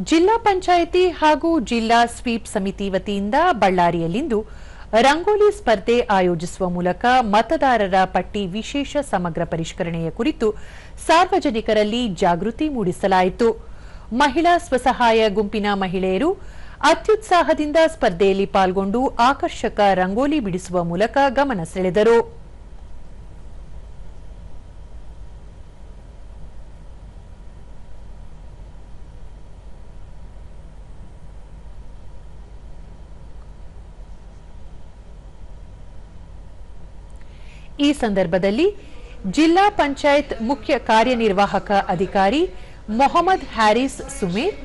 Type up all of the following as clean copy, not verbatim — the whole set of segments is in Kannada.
ಜಿಲ್ಲಾ ಪಂಚಾಯಿತಿ ಹಾಗೂ ಜಿಲ್ಲಾ ಸ್ವೀಪ್ ಸಮಿತಿ ವತಿಯಿಂದ ಬಳ್ಳಾರಿಯಲ್ಲಿಂದು ರಂಗೋಲಿ ಸ್ಪರ್ಧೆ ಆಯೋಜಿಸುವ ಮೂಲಕ ಮತದಾರರ ಪಟ್ಟಿ ವಿಶೇಷ ಸಮಗ್ರ ಪರಿಷ್ಕರಣೆಯ ಕುರಿತು ಸಾರ್ವಜನಿಕರಲ್ಲಿ ಜಾಗೃತಿ ಮೂಡಿಸಲಾಯಿತು. ಮಹಿಳಾ ಸ್ವಸಹಾಯ ಗುಂಪಿನ ಮಹಿಳೆಯರು ಅತ್ಯುತ್ಸಾಹದಿಂದ ಸ್ಪರ್ಧೆಯಲ್ಲಿ ಪಾಲ್ಗೊಂಡು ಆಕರ್ಷಕ ರಂಗೋಲಿ ಬಿಡಿಸುವ ಮೂಲಕ ಗಮನ ಸೆಳೆದರು. ಈ ಸಂದರ್ಭದಲ್ಲಿ ಜಿಲ್ಲಾ ಪಂಚಾಯತ್ ಮುಖ್ಯ ಕಾರ್ಯನಿರ್ವಾಹಕ ಅಧಿಕಾರಿ ಮೊಹಮ್ಮದ್ ಹ್ಯಾರಿಸ್ ಸುಮೇರ್,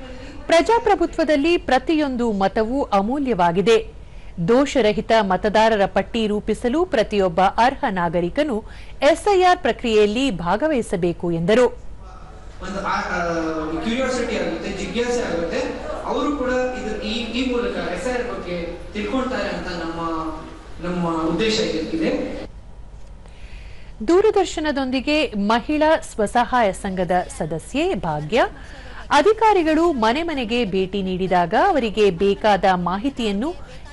ಪ್ರಜಾಪ್ರಭುತ್ವದಲ್ಲಿ ಪ್ರತಿಯೊಂದು ಮತವೂ ಅಮೂಲ್ಯವಾಗಿದೆ. ದೋಷರಹಿತ ಮತದಾರರ ಪಟ್ಟಿ ರೂಪಿಸಲು ಪ್ರತಿಯೊಬ್ಬ ಅರ್ಹ ನಾಗರಿಕನು ಎಸ್ಐಆರ್ ಪ್ರಕ್ರಿಯೆಯಲ್ಲಿ ಭಾಗವಹಿಸಬೇಕು ಎಂದರು. ದೂರದರ್ಶನದೊಂದಿಗೆ ಮಹಿಳಾ ಸ್ವಸಹಾಯ ಸಂಘದ ಸದಸ್ಯೆ ಭಾಗ್ಯ, ಅಧಿಕಾರಿಗಳು ಮನೆ ಮನೆಗೆ ಭೇಟಿ ನೀಡಿದಾಗ ಅವರಿಗೆ ಬೇಕಾದ ಮಾಹಿತಿಯನ್ನು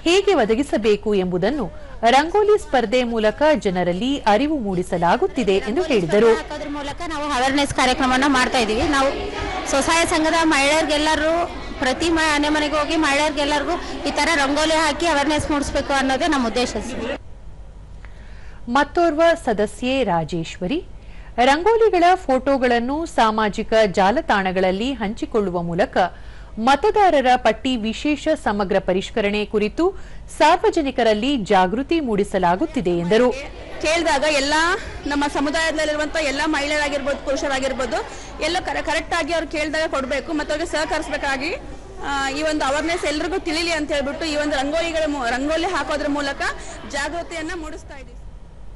ಹೇಗೆ ಒದಗಿಸಬೇಕು ಎಂಬುದನ್ನು ರಂಗೋಲಿ ಸ್ಪರ್ಧೆ ಮೂಲಕ ಜನರಲ್ಲಿ ಅರಿವು ಮೂಡಿಸಲಾಗುತ್ತಿದೆ ಎಂದು ಹೇಳಿದರು. ಮೂಲಕ ನಾವು ಅವೇರ್ನೆಸ್ ಕಾರ್ಯಕ್ರಮವನ್ನು ಮಾಡ್ತಾ ಇದ್ದೀವಿ. ನಾವು ಸ್ವಸಹಾಯ ಸಂಘದ ಮಹಿಳೆಯರಿಗೆಲ್ಲರೂ ಪ್ರತಿ ಮನೆಗೆ ಹೋಗಿ ಮಹಿಳೆಯರಿಗೆಲ್ಲರಿಗೂ ಈ ತರ ರಂಗೋಲಿ ಹಾಕಿ ಅವೇರ್ನೆಸ್ ಮೂಡಿಸಬೇಕು ಅನ್ನೋದೇ ನಮ್ಮ ಉದ್ದೇಶ. ಮತ್ತೋರ್ವ ಸದಸ್ಯೆ ರಾಜೇಶ್ವರಿ, ರಂಗೋಲಿಗಳ ಫೋಟೋಗಳನ್ನು ಸಾಮಾಜಿಕ ಜಾಲತಾಣಗಳಲ್ಲಿ ಹಂಚಿಕೊಳ್ಳುವ ಮೂಲಕ ಮತದಾರರ ಪಟ್ಟಿ ವಿಶೇಷ ಸಮಗ್ರ ಪರಿಷ್ಕರಣೆ ಕುರಿತು ಸಾರ್ವಜನಿಕರಲ್ಲಿ ಜಾಗೃತಿ ಮೂಡಿಸಲಾಗುತ್ತಿದೆ ಎಂದರು. ಕೇಳಿದಾಗ ಎಲ್ಲ ನಮ್ಮ ಸಮುದಾಯದಲ್ಲಿರುವಂತಹ ಎಲ್ಲ ಮಹಿಳೆಯರಾಗಿರ್ಬೋದು, ಪುರುಷರಾಗಿರ್ಬೋದು, ಎಲ್ಲ ಕರೆಕ್ಟ್ ಆಗಿ ಅವ್ರು ಕೇಳಿದಾಗ ಕೊಡಬೇಕು ಮತ್ತು ಅವ್ರಿಗೆ ಸಹಕರಿಸಬೇಕಾಗಿ ಈ ಒಂದು ಅವೇರ್ನೆಸ್ ಎಲ್ರಿಗೂ ತಿಳಿಲಿ ಅಂತ ಹೇಳ್ಬಿಟ್ಟು ಈ ಒಂದು ರಂಗೋಲಿ ಹಾಕೋದ್ರ ಮೂಲಕ ಜಾಗೃತಿಯನ್ನ ಮೂಡಿಸ್ತಾ ಇದ್ದೀವಿ.